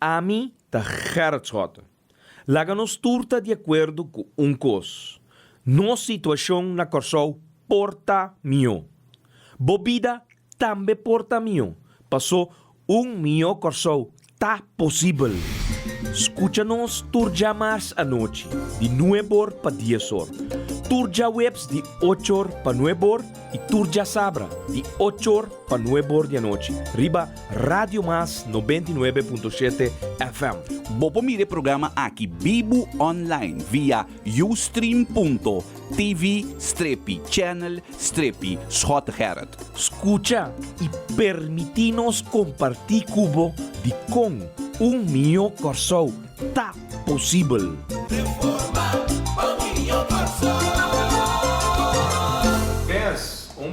Ami ta Gerrit Schotten. Laga nos turta de acordo com coisa. Nossa situação na Corsou porta mio. Bobida também porta mio. Passou mio Corsou. Tá possível. Escucha-nos turja mais à noite, de 9 para 10 horas. Turja webs de 8 horas para 9 horas e turja sabra de 8 horas para 9 horas da noite. Riba Radio Mas 99.7 FM. Bopo mire programa aqui Bibo online via ustream.tv/channel/Schot Gerrit. Escucha e permitinos compartir cubo de com mio Corsou. Tá possível.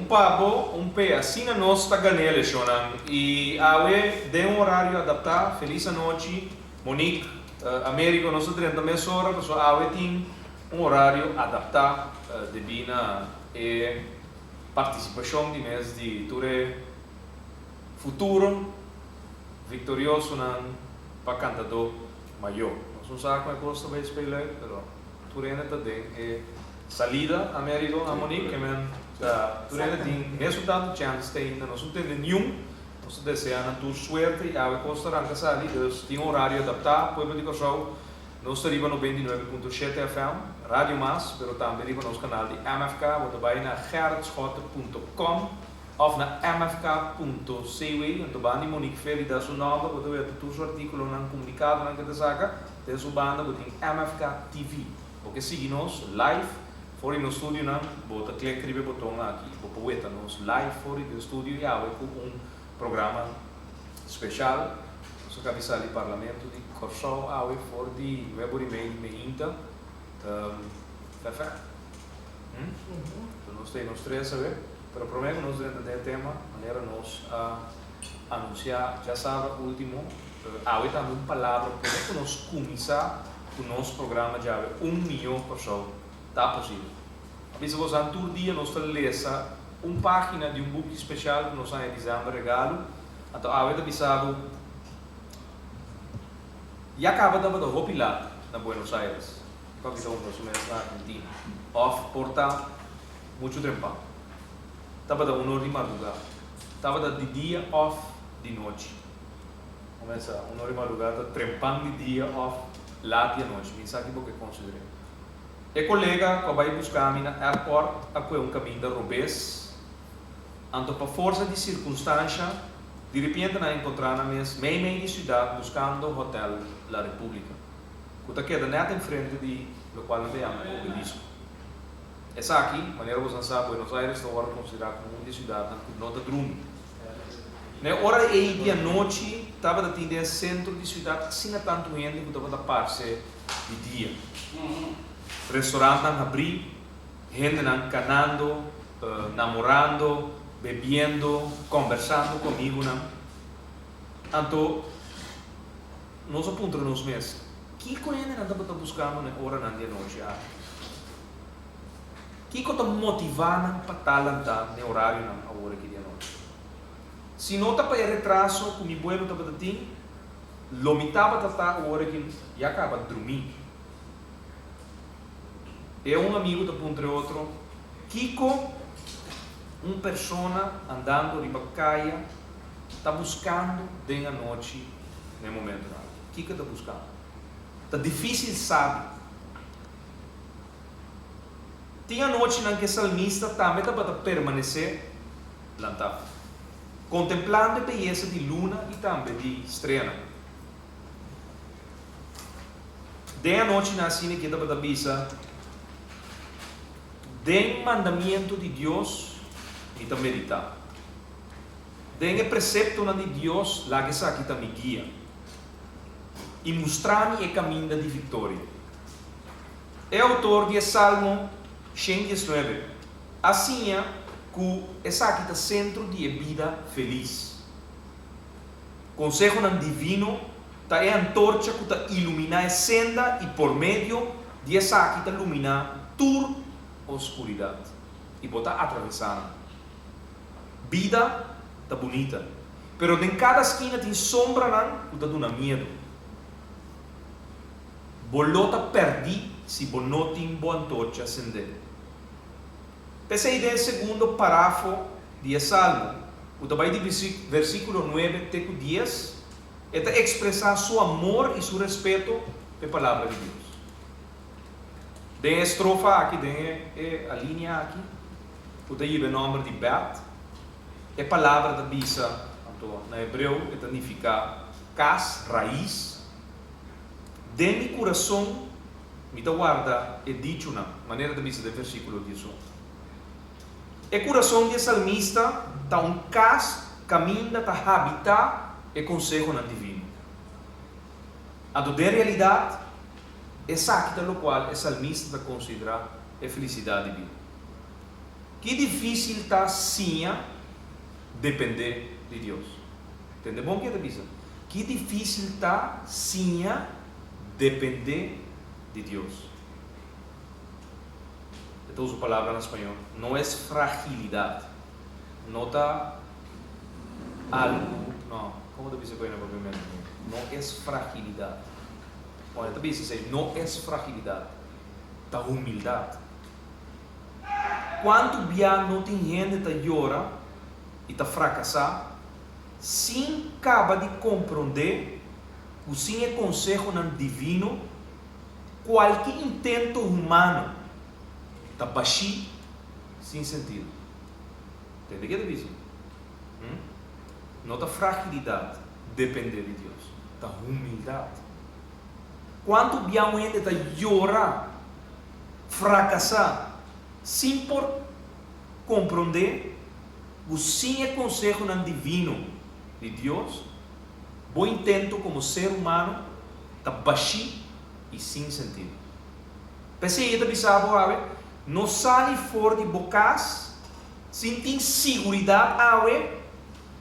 Pabo, pé, assim na nossa ganele, Shonan. E awe de horário adaptar, feliz a noite, Monique, América, nós temos também horas, pessoal, awe tem horário adaptar de bina e participação de mês de ture futuro vitorioso para cantador maior. Nós não sabemos como é que gosta de espelhar, mas ture ainda também é salida América, a Monique, que durante tem resultado chance ainda nós não temos nenhum nós desejamos tua sorte e a costa ranca sali tem horário adaptado povo de Corsou nós estamos no 99.7 FM Rádio Mas pero também no nosso canal de MFK você vai na gerritschot.com ou na mfk.cw onde vai Monique Ferri da sua nova você vai ter todo o artigo não comunicado não que te saca tem sua banda você tem MFK TV porque siga-nos live fora no estúdio não, bota clique no botão aqui, bota nos live fora do estúdio e há um programa especial, nosso cabeça do Parlamento de Corsou, há fora de web e-mail meinta, perfeito. Então nós temos três saber, pero prometo nós dentro do tema, maneira nós anunciar, já sabe o último, há também uma palavra para nós começar o nosso programa já 1 milhão Corsou. Tá possível. Mas você todo dia nós lemos uma página de book especial que nós realizamos regalo. Então a vez avisado e acaba de hopilar na Buenos Aires. Capitão nós mesmos na Argentina. Off porta muito tempo. Tava da 1 hora de madrugada. Tava de dia off de noite. Começa 1 hora de madrugada trempando de dia off lá de noite. Me sabe porque considerei. E colega que vai buscar no aeroporto a caminho de Robes, então por força de circunstância, de repente não encontrar na meio de cidade buscando o hotel La República, que queda net em frente de lo qual não veamos o obelisco. Essa aqui, maneira você sabe, Buenos Aires não é considerado como uma cidade que não está dormindo. Na hora de noite, estava no centro de cidade, assim não tanto gente que estava da parte de dia. Restaurante não abri, gente não canando, namorando, bebendo, conversando comigo. Então, nós apontamos mesmo, que coisa não está buscando na hora de noite? Que está motivando para talentar no horário na hora de noite? Se não está para retraso, como o bueno está para ti, lo mitad para a hora que já acaba de dormir. É amigo da entre outro, Kiko, persona andando de bacaia, está buscando de a noite no momento. Kiko está buscando. Está difícil, sabe? Tinha noite em que o salmista também está para permanecer plantado, contemplando a beleza de luna e também de estrela. De a noite na cena que está para bisa den mandamento de Deus e também meditar. Den o precepto de Deus lá que aqui está me guia. E mostrar-me o caminho de vitória. É autor de Salmo 119. Assim é que essa aqui está centro de vida feliz. Consejo divino está é a antorcha que está iluminar a senda e por meio de essa aqui está iluminar tudo oscuridade e botar atravessar. Vida tá bonita, pero em cada esquina tem sombra não, que tá dando medo. bolota perdi se bonotin boantocha sende. Pensei no segundo parágrafo de Salmo, o trabalho de versículo 9 até 10, é expressar seu amor e seu respeito pela palavra de Deus. Tem a estrofa aqui, tem a linha aqui, o tem o nome de Bet, é a palavra da bisa, na hebreu, significa casa, raiz. De meu coração, me guarda, é dicho na maneira da bisa do versículo 18. O coração de salmista está casa, caminha, está habitar e consejo na divino. A de realidade, essa aqui do qual o salmista considera a felicidade de vida. Que difícil está sim depender de Deus. Entende bom que é da bisa? Que difícil está sim depender de Deus. Eu uso a palavra em espanhol. Não é fragilidade. Não está algo. Não. Como da bisa põe na propriamente? Não é fragilidade. Olha, da bisa não é fragilidade. Da humildade. Quanto bem não tem gente que llora e está fracassado, sem acaba de compreender o sem é consejo não divino, qualquer intento humano está baixo, sem sentido. Entende o que é isso? Não está fragilidade, depender de Deus, está humildade. Quanto bem a gente está llorar, fracassar, sem por compreender o sim é consejo não divino de Deus, bom intento como ser humano está baixo e sem sentido. Pensei que pensava, não sai fora de bocas, sem ter segurança,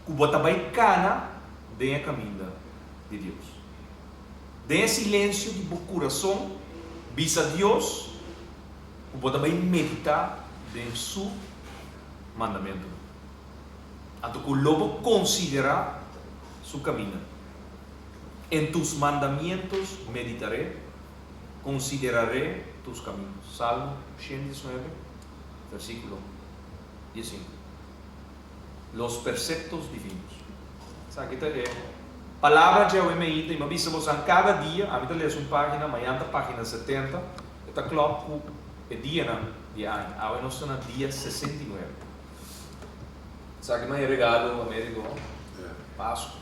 que bota bem cana dentro do caminho de Deus. Dentro silêncio de coração, visa Deus, que bota bem meditar dentro seu mandamento. Até que o lobo considerar seu caminho. Em tus mandamentos meditaré, consideraré tus caminhos. Salmo 119, versículo 15. Los preceptos divinos. Sabe que é palavra de Yahweh me ita, e me avisa você cada dia, a mim lê uma página, amanhã está página 70, está claro que é dia de ano, agora nós estamos no dia 69. Sabe que me regalo Américo, Páscoa.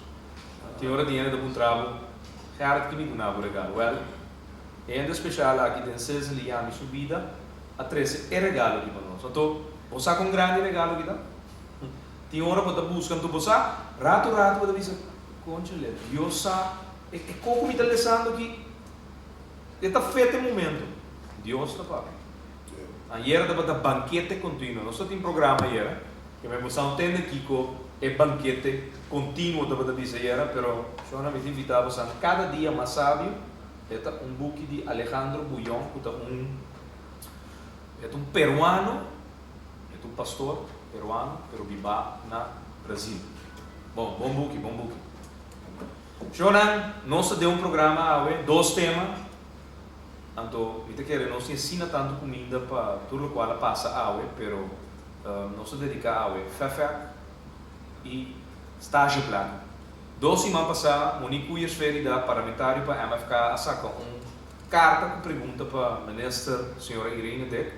Tem hora de dinheiro do contrato, cara que me dá o regalo. Well, é ainda especial aqui tem 6 anos de vida, a 13 é regalo aqui para nós. Então, você com um grande regalo aqui, tá? Tem hora para buscar, tu você, rato para dizer, concha, Deus sabe, é como me está pensando que está feito o momento, Deus está para. Ayer estava da banquete contínuo, nós temos um programa ayer, que me você entende aqui que é banquete contínuo da bisa ayer, pero eu não me invitava a cada dia mais sábio, é um book de Alejandro Bullón, que é um peruano, é um pastor peruano, pero vive na Brasil. Bom book. Jonan, nós deu um programa, 2 temas, então, nós ensina tanto comida para tudo o qual passa a pero nós dedicamos a fé e estágio plano. 2 semanas passadas, Monique Cuyas Ferida, parlamentar para a MFK, a sacar carta com pergunta para a ministra, senhora Irene Deck,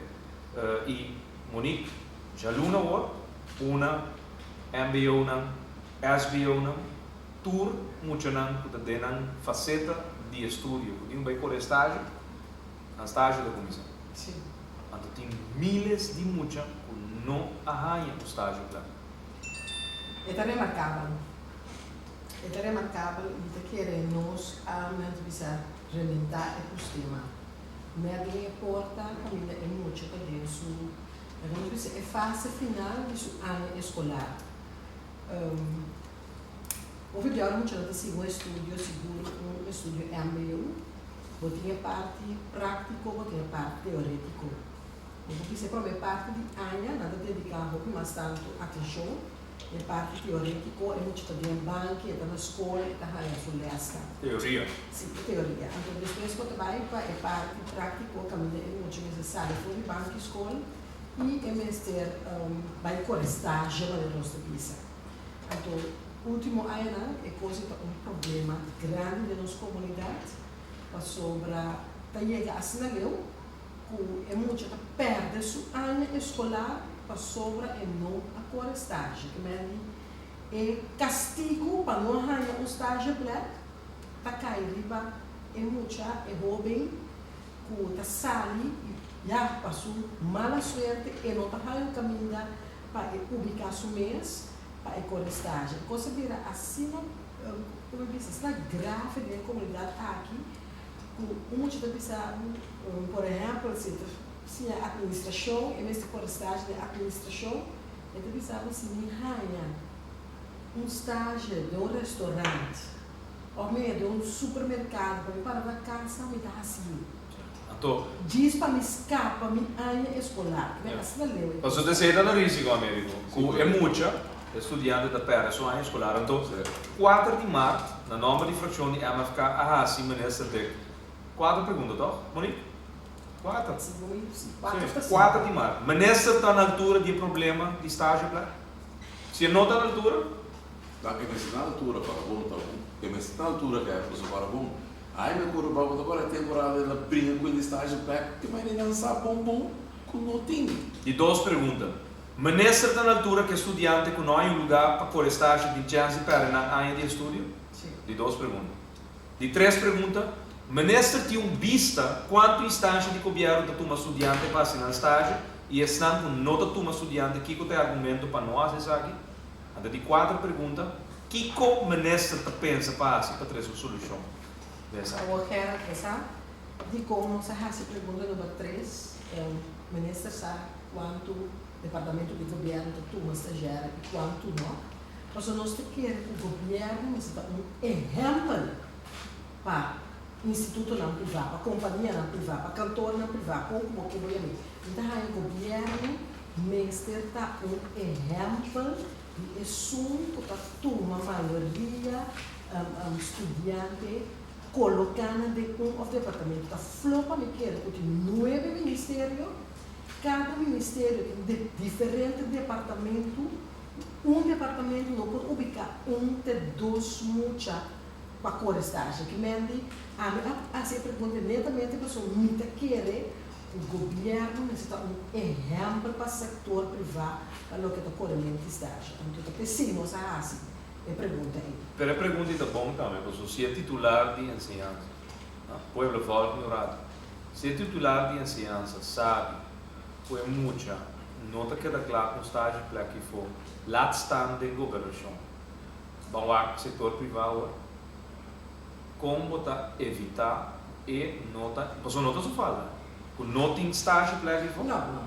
e Monique, já luna uma MBO, SBO, tour, muito não, que tem faceta de estudo, que tem um estágio, no estágio da comissão. Sim. Então tem milhares de muitos que não arranham o estágio lá. É remarcável. É remarcável e que nós a precisar relentar o sistema. Ninguém porta a família é muito para isso. É fase final do ano escolar. Houve de hora muito de segundo estúdio, um estúdio MBA. Eu tinha parte prático, eu tinha parte teórico. Eu fiz a primeira parte de ano, nada dedicado mais tanto atenção, a parte teórica é muito também em banco, é na escola, é na sulesta. Teoria. Sim, teoria. Então, depois quando vai para a parte prática, também é muito necessário for de banco e escola, e é mestre vai com estágio para a nossa visa. Então, o último ano é coisa um problema grande da nossa comunidade, para sobre a chega a sinaleu, que é muito que perde seu ano escolar para sobre e não a cor estágio, que é castigo para não arranjar um estágio black, para cair riba é muito é roubem, que tá sali já passou mala sorte e não tá arranjando caminho para ubicar seu mês para a cor estágio. Coisa vira assim, como eu disse, está grave na comunidade aqui, que muito da pessoa, por exemplo, se a administração, em vez de por estágio de administração, ele pensava assim, me arranha um estágio de um restaurante, ou mesmo de um supermercado, para me parar na casa, me dá assim. Então, Diz para me escapar, me arranha escolar, que é assim da lei. você decide no risco, Américo, que é muita estudante da pera sua ano escolar. Então, 4 de março, na nova de fração de MFK, assim, maneira de 4 perguntas, tá? Monique? 4? Sim, 4 de março. Mas nessa está na altura de problema de estágio, se não está na altura? Tá, que me na altura para bom, tá bom. Que me na altura que é para bom. Aí me curo para agora a temporada ela brinca com o estágio back, que mais não sabe bom com não tem. E 2 perguntas. Mas nessa está na altura que estudante que não há um lugar para por estágio de chance para na área de estudo? Sim. De 2 perguntas. De 3 perguntas. Mas nessa tem vista quanto estágio de coberto da turma estudante passa no estágio e estando com nota turma estudante que tem argumento para nós isso aqui. Então de 4 perguntas, que o ministro pensa para trazer uma solução dessa? Eu quero pensar de como se faz a pergunta número 3, o ministro sabe quanto o departamento de governo da turma estagiária e quanto não. Mas nós queremos que o governo seja um exemplo para instituto não privado, para companhia não privada, para cantor não privado, ou como que eu vou então, o governo mestre está um exemplo de assunto para a turma, a maioria, estudante, colocando de o departamento da FLOPA, me quer que tem 9 ministérios, cada ministério tem diferente departamento, um departamento não pode ubicar de 2 muitas para a estágio, que mende a se pergunta netamente a pessoa muito quer o governo necessita um exemplo para o setor privado para o que está correndo estágio. Então, precisamos assim. É pergunta aí. Pero a pergunta é bom também, porque se é titular de ensinança, o povo fala ignorado. Se é titular de ensinança, sabe, foi muita, nota que da claro com estágio para que for, lá está de governação. Vamos lá, setor privado, como evitar e nota, porque nota só fala, o nota em estágio para que for. Não.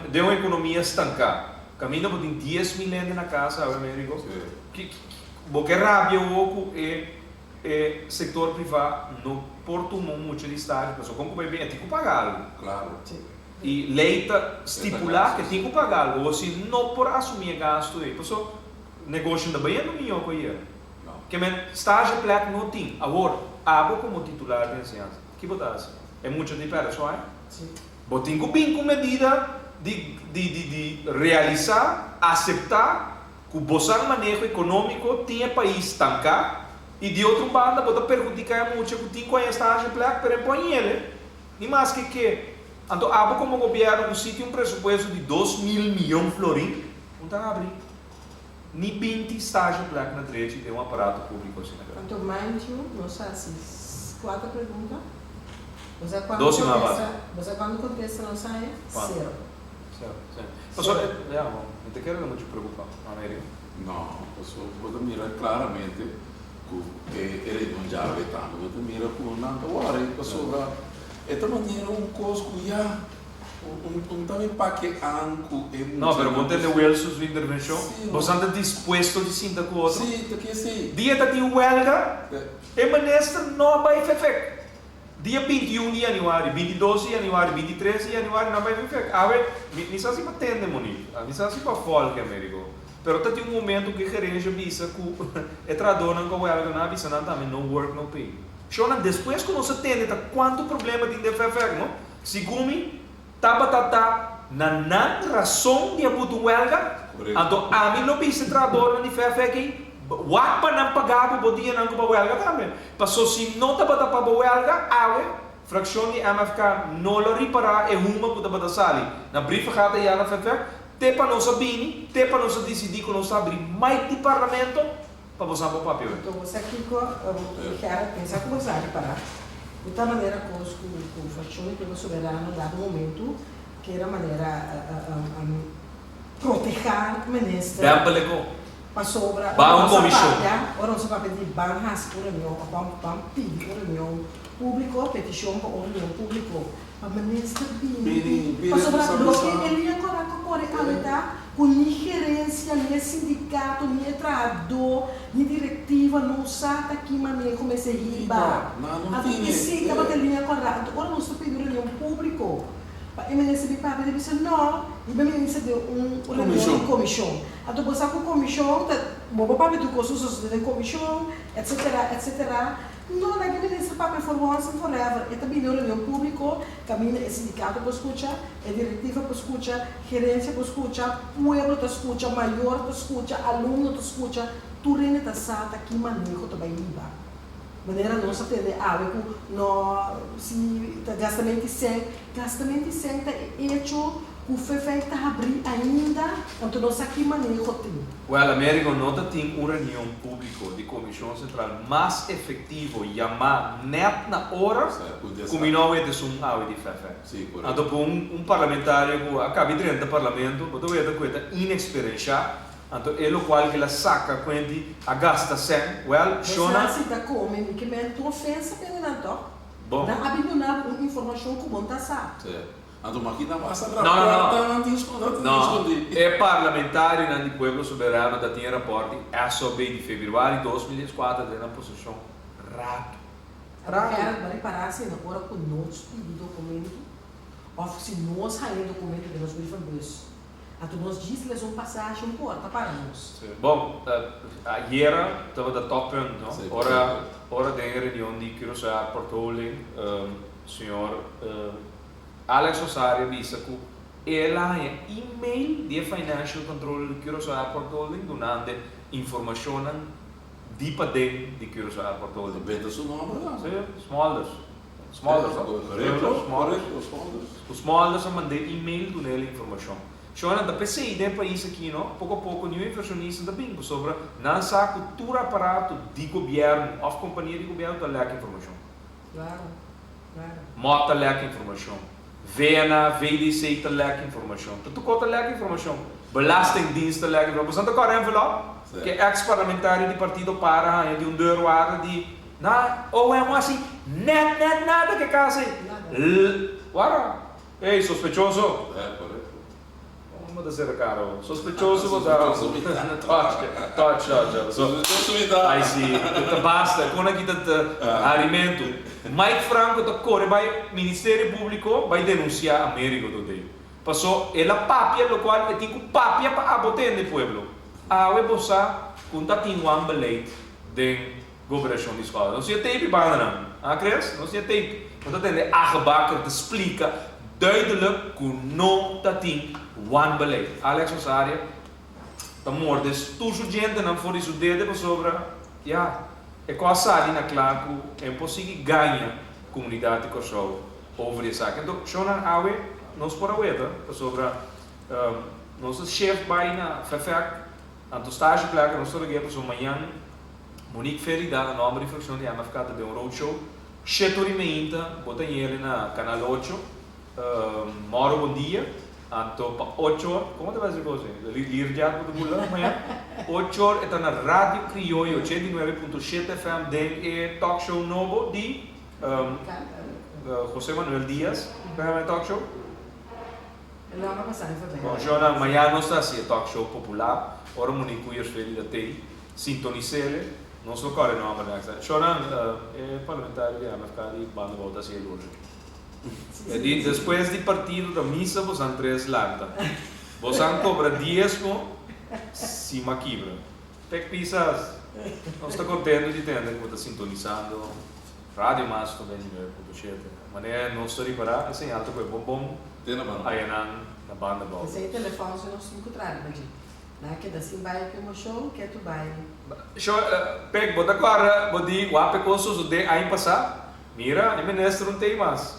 Deu uma economia estancada. Caminha por 10 mil na casa, Américo. Porque rabia o setor privado no porto muito de estágio, mas como vai bem, tem que pagar. Claro. E lei estipular que tem que pagar, ou se não por assumir gasto aí, pessoal, negócio da Bahia não me com ele. Que estágio placa não tem. Agora, abo como titular de ensinança. Que botar assim? É muito de pera só, hein? Sim. Botem com bem com medida de realizar, aceitar que o bom manejo econômico tinha país estancado e de outro banda pode perjudicar muito que tem com a estágio placa para põe ele. Nem mais que então abo como governo sítio um presupuesto de 2 mil milhões de florins, não está abrir. Nem 20 estágio placa na direita tem um aparato público assim. Então, mind you, não sei se 4 perguntas. Você quando contesta não sai, 0. Pessoal, não te quero muito preocupar, América. Não, pessoal, você mira claramente que ele não já vê tanto, você mira com nada agora, pessoal, esta maneira coisa já também para que anco é muito. Não, mas você tem o Wilson de intervenção, você está disposto de sentar com o outro. Sim, está aqui sim. Dia de huelga, é manestra não vai fazer. Dia 21 de januário, 22 de januário, 23 de januário não vai fazer. A ver, não sei se para atender, Monique, não sei se para folga, Américo. pero tem um momento que gerência visa que é tradona com ela na visa não também no work no pay. Shona depois que nós atende quanto problema tem de fazer, não? Segumi tata na razão de abuto huelga, então a mim não visa tradona de fazer que wapa não pagava podia não com huelga também. Passou se não tava para huelga, fração de MFK não lo reparar é uma que tava sali. Na brief gata já na fazer te para nós abrir, te para nós decidir que nós abrir mais de parlamento para você pôr papel. Então, você aqui com quer pensar com você para de tal maneira que o fração que o soberano dado momento que era maneira proteger o ministro. Para sobra. Ba comissão. Ora não se vai pedir banhas por reunião, bam pedir reunião público, petição para reunião público. Para ministro Bini. Para sobra bloqueio ele agora com nem gerência, nem sindicato, nem trabalhador, nem diretiva, não sabe que maneira comecei a ribar. A visita para ter linha correta. Agora não se pediu reunião público. E ministro de papo disse não, e o ministro deu reunião de comissão. Então você com comissão, o papo do curso de comissão, etc, etc. Não, na ministro papo for once and forever. E também deu reunião público, caminho é sindicato para escutar, é diretiva para escutar, gerência para escutar, pueblo para escutar, maior para escutar, aluno para escutar, tudo está sata que manejo também riba. Maneira nossa atender no se gastamento sem é hecho o feito abrir ainda então nós aqui maneira tem. Well, América não tem uma reunião pública de comissão central mais efetivo chamar net na hora como não é de de fefe. Então um parlamentário que acaba de entrar no parlamento, botou ele coisa inexperiência. Então, é o qual que ela saca quando a gasta sem, well, Shona... Se está comendo, que é uma ofensa, não bom. Não há uma informação que você sabe. Então, máquina passa não, é parlamentário na do Pueblo Soberano da tinha reporte, é sobre de fevereiro de 2004, na posição rato. Para parar se na hora que nós pedimos documento, ou se nós saímos documento que nós pedimos. Então nós dizemos uma passagem porta para nós. Bom, ayer estava da top não? Hora de reunião de Curaçao Porto Holding, senhor Alex Osario disse que ela é e-mail de Financial Control de Curaçao Porto Holding donando informação de padrão de Curaçao Porto Holding. Bem, seu nome? Sim, Smulders. Os Smulders mandam e-mail do nele informação. Shona da PCI de país aqui, não? Pouco a pouco, nenhum inversionista da bingo sobre não sa cultura aparato de governo ou companhia de governo da leque informação. Claro. Mota leque informação. VNA, VDC da leque informação. Tudo conta leque informação. Belastingdienst da leque informação. Você não corre envelope? Que é ex-parlamentário de partido para de deurada de ou é assim, net nada que casa. Ora, ei, sospechoso. Correto. Vamos dizer, caro, sospechoso vou dar touch. Aí sim, basta, quando aqui está alimento. Mike Franco está corre, vai Ministério Público, vai denunciar a América do dia. Passou, ela papia, o qual tem que papia para abotar no pueblo. A webosa, quando tem um ambulante de governação de escola, não se tem para não, cres? Não se tem, quando tem a rebaca te explica duidelijk que não tem one beleid. Alex Osario, está morto. Tudo gente não for isso dedo sobre, é quase ali na claro que é possível ganhar comunidade que sou over essa. Então, Shona Awe, nós por aweta sobre nosso chefe vai na FFAC, anto estágio claro que nós estamos aqui para amanhã, Monique Ferida, na nova reflexão de MFK de um roadshow, Chetori Meinta, bota ele na canal 8. Moro bom dia, então para 8 horas, como te vai dizer coisa? Lir já para o bulan amanhã. 8 horas está na Rádio Criollo 89.7 FM, de talk show novo de José Manuel Dias, talk show. Não vai passar, bom, Jona, amanhã não está assim, talk show popular, ora Monique Uyers Ferida tem, sintonizele, não só corre não, mas Jona é parlamentar de MFK de banda volta a ser hoje. Depois do partido da missa, você não traz lata. Você cobra dízimo se maquibra. Pek pisas, não está contente de ter que está sintonizando rádio mas também mas não estou reparando, assim, alto foi bom, Tem na mão. aí na banda boa. Esse aí telefone se não se encontrar, mas que da assim vai que o show que tu vai. Pek, bota agora, vou dizer, o ape coisas de aí passar, mira, nem ministro não tem mais.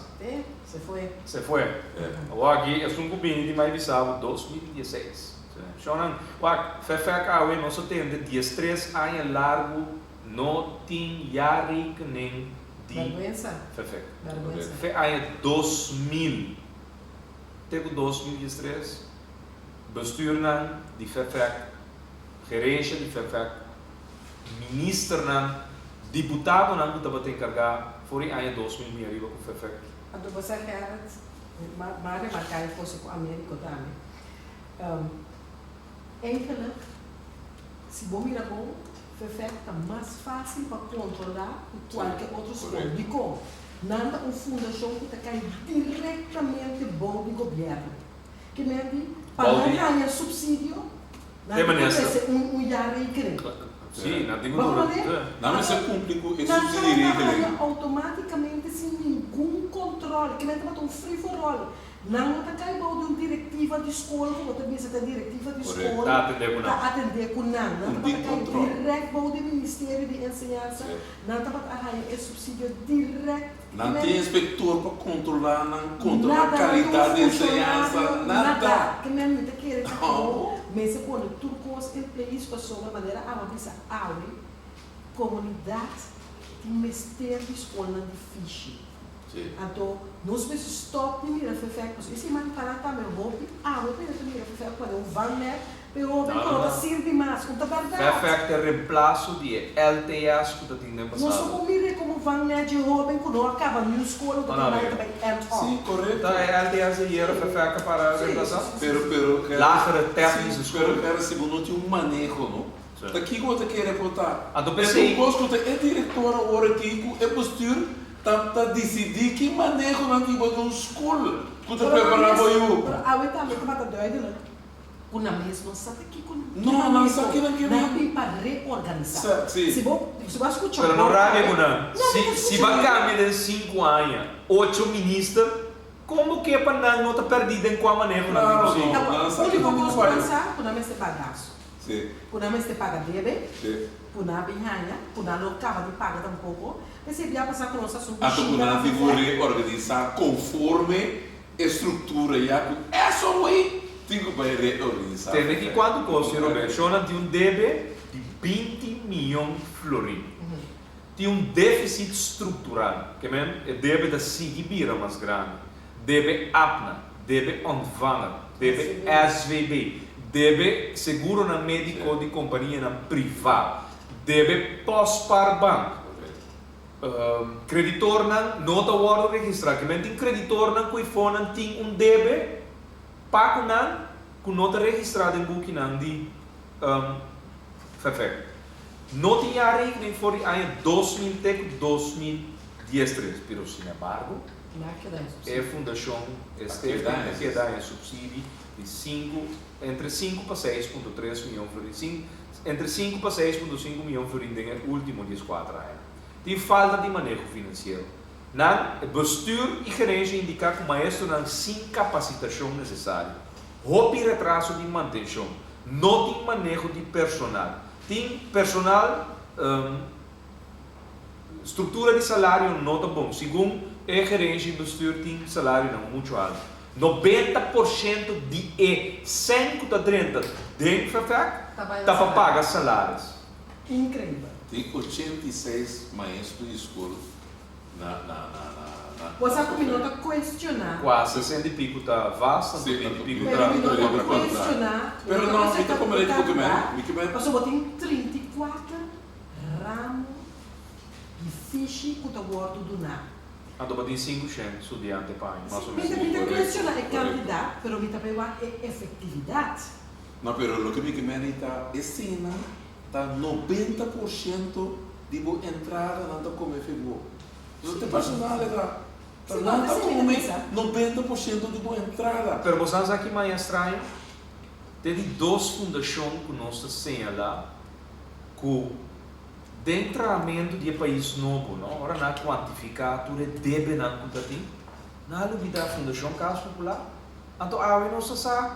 Você foi. Se foi. O aqui é um cubinho de mais visado 2016. Shonan, o Fefek Awe não só tem de 13 anos largo, não tem yari que nem de Vergonha. Fefek. Vergonha. Fe ano 2000. Tego 2013. Bestuur de Fefek, gerência de Fefek, minister deputado que estava te encargar voor die ano 2000 meer arriba com Fefek. A do você quer maar remarcar que fosse com a América também. Enkele, se bom mira bom, está mais fácil para controlar que qualquer outra escola. Digo, nada uma fundação que está caindo diretamente bom do governo. Que nem para ganhar subsídio, não é um yari grande. Sim, não tem Não, mas é público, é Não subsidiaria. automaticamente sem nenhum controle, que nem está um free for all. Não está caindo de uma diretiva de escola, como também se tem diretiva de escola. Está atender com nada. Não está caindo direto do Ministério de Ensinança. Não está caindo subsídio direto. Não tem inspector para controlar, não controla a qualidade de ensinança, nada. Que nem está querendo. Mas quando tudo coisa em país passou de maneira a pensar, comunidade tem mistério de escola difícil. Então, nós precisamos stop de mira Fefek, porque se man para também roupa, eu penso mira Fefek para um vanner, pero bem coloca sempre mais, com toda verdade. Fefek é reemplaço de LTS que está tendo passado. Nós só mira como vanner de roupa, quando acaba a escola, também end-on. Sim, correto. Então, LTS e era Fefek para reemplaçar? Pero, Lagere técnicos escola. Pero, se não tem manejo, não? Daqui que eu quero reportar. A do PC. É diretora, agora aqui, é postura, está decidir que manejo não tem para uma escola. Quando eu preparava eu. Eu também, como está doido, uma vez não sabe que não sabe que não tem para reorganizar. Se você escutar. Pero no rádio, não. Se vai cambiar de 5 anos, 8 ministros, como que é para não estar perdido em qual manejo? Não, único que você pensar, por não ser bagaço. Por não ser paga dele, por não binhanha, por não acaba de pagar tampouco. Você ia passar com nossa subida. Por não figure organizar conforme estrutura e é só aí. Tem que reorganizar. Tem aqui quanto custa, Roberto? Chona de débito de 20 milhões de florins. Tem déficit estrutural, que é débito da Sigibira mais grande, débito APNA, débito Ontvanger, débito SVB, débito seguro na médico de companhia na privada, débito pós-par banco. Creditor não está guarda registrado, que tem creditor que tem débito pago com nota registrada em book de Fefek. Não tinha área nem for em 2013, mas sin embargo, a fundação que dá subsídio de entre 5 para 6,3 milhões de florins, entre 5 para 6,5 milhões de florins nos últimos 4 anos. Tem falta de manejo financeiro. O bestuur e gerência indicam que o maestro não sem capacitação necessária. Houve retraso de manutenção. Não tem manejo de personal. Tem personal, estrutura de salário não está bom. Segundo a gerência e bestuur, tem salário não muito alto. 90% de 130 dentro da FAC está para pagar salários. Incrível. Tem 86 maestros de escola. Você começou a questionar. Quase 60 e pico está vasto, 60 e pico está questionar. Pero não, fica como ele diz que me. Mas eu tenho 34 ramos de fiche que eu guardo do nada. Então, tem 5 estudantes para mais ou menos. menos. Me questionar é quantidade, mas me também é efetividade. Não, pero o que me está ensina está 90% de entrada não como efetivo. Não tem personal, não está como 90% de boa entrada. Pero você sabe que mais estranho? tem duas fundações que nós assinalamos que dentro do país novo, não? Ora não quantificar tudo deve não contatim, não duvida a Fundação Casa Popular. Então a nós sabe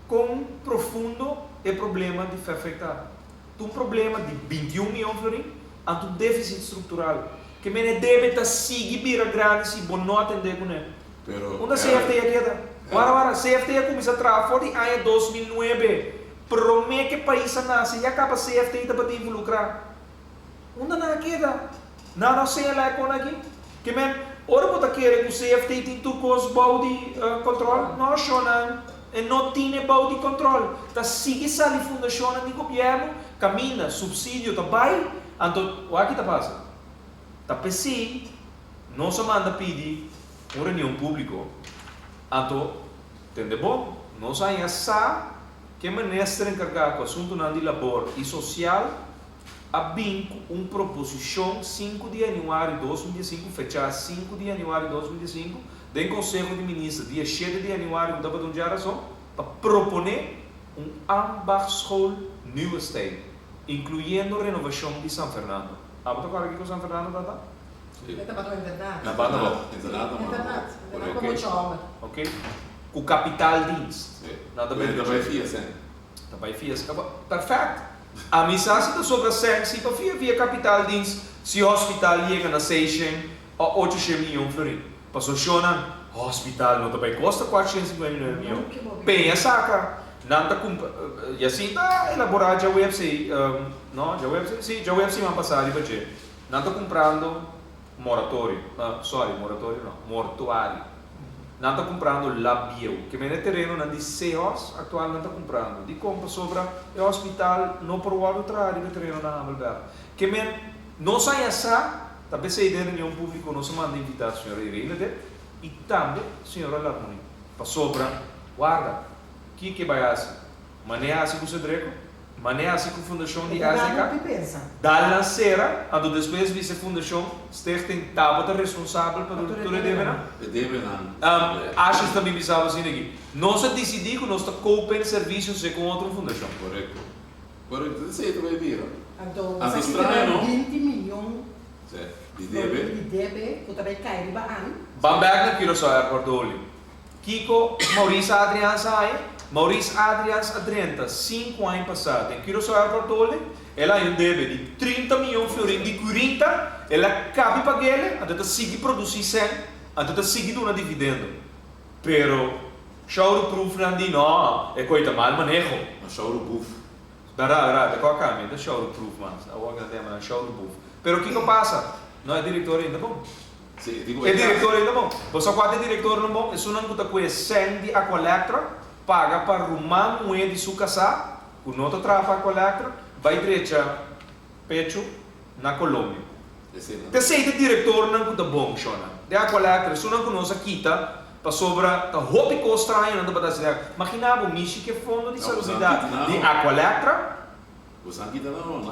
com profundo é problema de afetar. Um problema de 21 milhões de florins, então déficit estrutural. Que me deve estar seguir bira grande se bom não atender com ele. Onde CFT aqui? Agora CFT começa a trabalhar em 2009. Promete que o país nasce e acaba CFT para involucrar. Onde não aqui? Não sei lá com aqui. Que me ora botar querer que o CFT tem tudo com os body control, não chona e não tem body control. Tá sigue sali fundação do governo, caminha subsídio também. Então o aqui tá passa. Tá PC, não se manda pedir uma reunião pública. Então, entende bom? Nós ainda sabe que o ministro encarregado do assunto de labor e social abriu uma proposição 5 de janeiro de 2005, fechada 5 de janeiro de 2005, do Conselho de Ministros, dia 7 de janeiro de 2005, para propor ambassador New State, incluindo a renovação de São Fernando. Você está aqui com São Fernando, Tata? Está para o internato. Na banda bom. Internato como chama. Ok? Com capital jeans. Nada bem. Também FIA, sim. Também FIA. Perfeito. A mensagem está sobre a ciência, para via capital jeans, se o hospital chega na 6 a 800 milhões de florins. Passou chona, hospital não também custa 450 milhões. Penha saca. Nada e assim está elaborado já o UFC. Não, já o UFC, sim, já o UFC vai passar para você. Nada comprando moratório. Moratório não, mortuário. Não está comprando labio, que vem terreno na de CEOs, atual não está comprando. De compra sobre o hospital, não por o outro de terreno na Amalberto. Que vem, não sai essa, também se ideia reunião pública, não se manda invitar a senhora Irene e também a senhora Larmoni. Para sobra, guarda, que vai fazer? Maneia-se com o Cedreco, maneia-se com a Fundação de ASECA, dá na cera, a do depois vice fundação, você tem tábua responsável para tudo que deve não? Deve não. Acho que também pensava assim aqui. Nós decidimos que nós compramos serviços com outra fundação. Correto. Correto, isso aí também vira. Então, As você estranhas, não? 20 milhões De de deve, que também cai de ano. Bamberg na Quirosó Airport Oli. Kiko, Maurício Adriano sai. Maurício Adriano Adrianta, 5 anos passados, em Quirosó Airport Oli, ela tem um deve de 30 milhões de florins, de 40, ela cabe para ele, até seguir produzir 100, até seguir dando dividendo. Pero, show proof não diz não, é coisa mal manejo. Mas show do buff. Dará, de qualquer maneira, show proof, mas a outra tem uma show do buff. Pero o que passa? Não é diretor ainda bom. Sim, digo É diretor ainda bom. Você quatro diretor não bom, isso não custa com 100 de Aqualectra, paga para arrumar moeda de sua casa, o nosso trabalho para Aqualectra, vai direito pecho na Colômbia. Terceiro diretor não custa bom, Shona. De Aqualectra, isso não conosco aqui, tá? Para sobra, tá roupa que estranho, não dá para dar. Imaginava o Michi que é fundo de saúde de Aqualectra. Os aqui não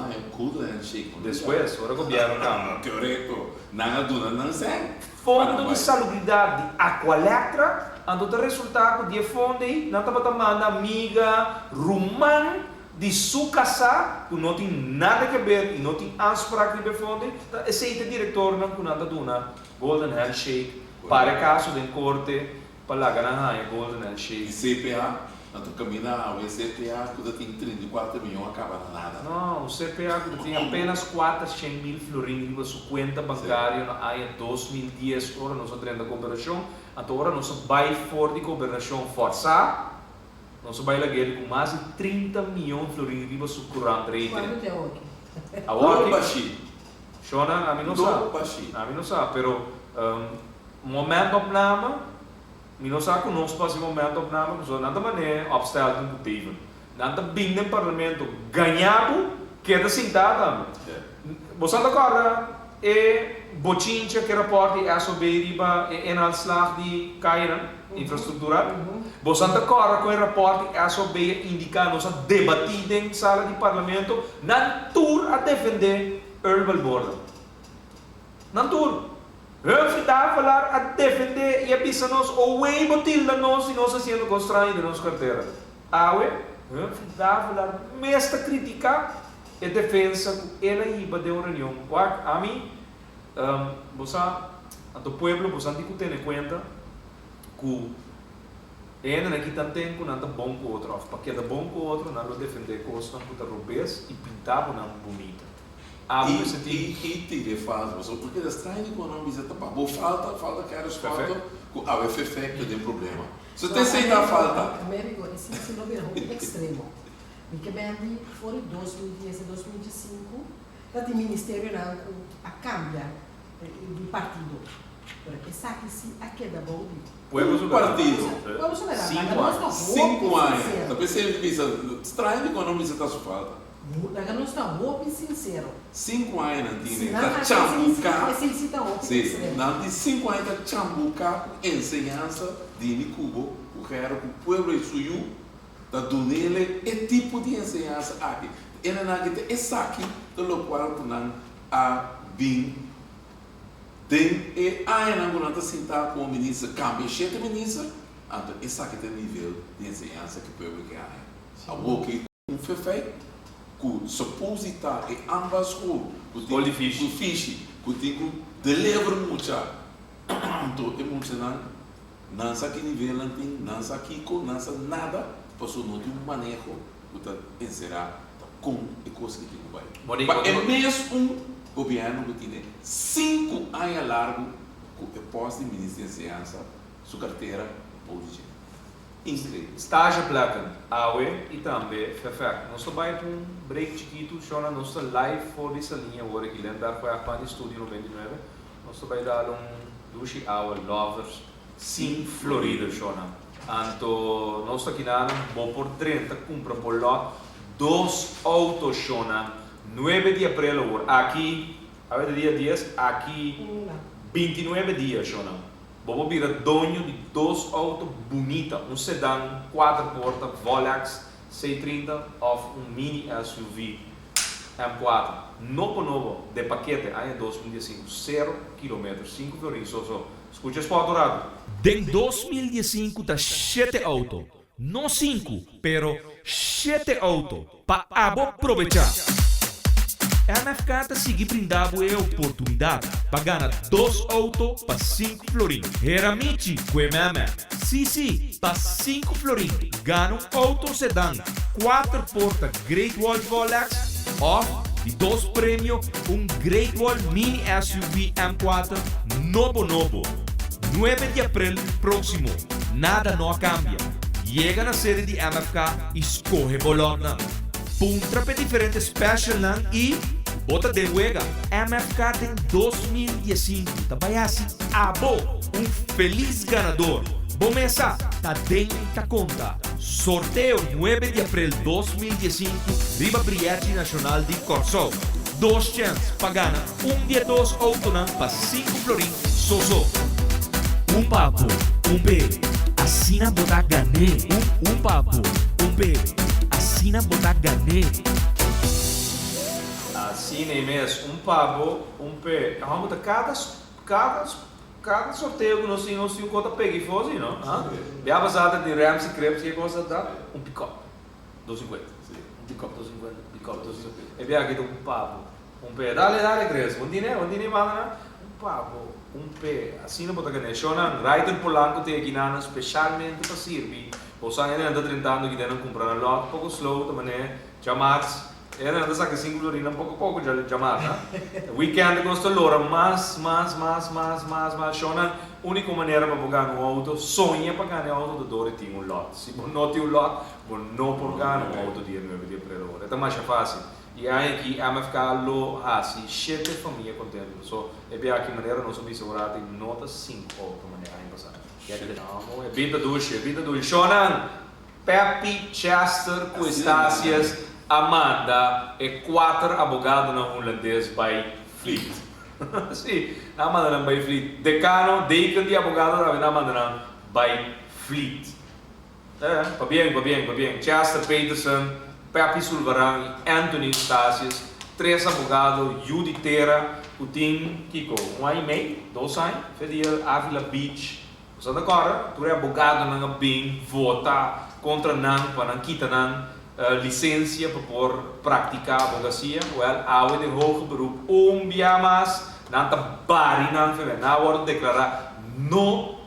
é cool handshake. Depois, agora o governo não. Teórico, não duna, não sei. Fundo de salubridade de Aqualectra, ando o resultado de fundo aí, não estava tomando amiga romana de sua casa, que não tem nada a ver, e não tem anspraak de fundo, esse é o diretor não com nada duna, golden handshake, para caso de corte, para lá ganhar golden handshake. E CPA, não caminha, o CPA que tem 34 milhões acaba na nada. Não, o CPA que tem apenas 400 mil florins na sua conta bancária em 2010, agora nós estamos na cooperação, agora nós vai fora de cooperação forçada, nós vai lá com mais de 30 milhões de florins na sua current rate. Quanto é hoje? Agora, baixinho. Shona, a mim não sabe, pero momento opname, mi não sabe que nós passamos momento opname, porque nada maneira obstáculo competitivo. Nada bem no parlamento ganhado, queda sentado. Você agora é bochincha que reporte a sobre riba em alslag de Caira infraestrutura. Você agora com o reporte a sobre indicar nós debatir em sala de parlamento, não tur a defender herbal border. Não tur. Vamos está falar a defender e a pisar nós ou o botil da nós e nós sendo constraído na nossa carteira. awe, dava lá, mestra criticar a defesa que ela ia de uma reunião. A mim, você, do povo, você tem que ter em conta que ainda aqui também que não é bom com o outro, porque é bom com o outro, não é defender coisas que não roubes e pintar não bonita. E tira faz, porque das treinos econômicos é tapa, falta que era esporte, com a UFF que tem problema. Você tem sem dar falta. Américo, esse ensino é extremo. Porque bem foi 2010 e 2005, o ministério não a cambia de partido. Porque sabe se a queda bom. Um partido. Vamos ver. 5 anos. Talvez seja difícil. Estranho econômico está sua falta. Não está bom e sincero. 5 anos não tem. Está chambucar. Sim, não tem 5 anos está chambucar ensinança de Cuba, o que era o povo suyo, da donele é tipo de ensinança aqui. Ele não tem esse aqui, do qual não há bem. Tem ainda não sentar com o ministro, cambia chefe ministro, então esse aqui tem nível de ensinança que o povo quer. A que um fefe que supositar e ambas escolas, Escola de fiche, que tem deliver muito. Então é muito não sabe que nível não tem, não sabe que não sabe nada, passou não tem manejo que ensinar com a coisa que tem vai. É mesmo governo que tem 5 anos largo que é posto de ministro de ciência, sua carteira positiva. Incrível. Estágio placa, AUE e também FFAC. Nós estamos para um break chiquito, chama nossa live for essa linha agora que lembra foi a parte estúdio 99. Nós estamos dar duche our lovers sim Florida chama. Então nós aqui na bom por 30 compra por lá 2 autos chama 9 de abril aqui a ver dia 10 aqui 29 dias chama. Vamos vir a dono de 2 autos bonitos, um sedã 4 portas Volkswagen C30 ou mini SUV M4 novo de paquete em 2015 0 km 5 florin escuta esse dourado em 2015 tá 7 autos não 5 pero 7 autos para aproveitar. A MFK está seguindo brindando a oportunidade para ganhar 2 autos para 5 florin. Era Michi, Guememe. Sim, para 5 florin. Ganha um auto sedã, 4 portas Great Wall Volkswagen ou de 2 prêmios, Great Wall Mini SUV M4 novo. 9 de abril próximo. Nada não cambia. Chega na sede de MFK e escorre Bologna. Puntra para diferentes special e bota de huega. MFK tem 2015. Tabayasi abo. Feliz ganador. Bomessa, tá dentro da conta. Sorteio 9 de abril 2015. Riba Briete Nacional de Corso. 2 chances para ganhar. Dia 2 autonam para 5 florin. Soso. Papo, B. Assina botar ganê. Papo, B. Assina botar ganê. Assim mesmo, pavo, pé. Vamos botar cada sorteio que nós tínhamos conta pegue e fosse, não? Bem basada de rams e crepes que gosta dá pick-up 250. Pick-up 250, pick-up 250. E bem aqui pavo, pé. Dale, Crespo. Onde manda, pavo, pé. Assim não botar ganê. Shona, Rider Polanco tem aqui na especialmente para servir. Você ainda anda tentando que tenham comprar logo pouco slow, também chamados. Era anda saca 5 florina pouco já chamado, né? Weekend gosto lora mas Shona, única maneira para pagar um auto, sonha para ganhar um auto de dor tem lot. Se não tem lot, não por ganhar um auto dia 9 de abril. É mais fácil. E aí aqui a ficar lo assim, 7 família contente. So, é bem aqui maneira nós somos segurados em nota 5 auto maneira em passar. É vida do Shona, Pepe, Chester, com Estácias, Amanda e 4 abogados na holandês by Fleet. Sim, Amanda na by Fleet. Decano, deacon de abogado na Amanda na by Fleet. Va bien. Chester Peterson, Pepe Sulvaran, Anthony Estácias, 3 abogados, Judy Terra, o team, Kiko, 1 ano e meio, 2 anos, Fediel, Avila Beach, Só agora, tu é abogado na bem vota contra não para não quitar não licença para por praticar a advocacia, well, a de hoge beroep dia mais não tá bari não foi na hora de declarar não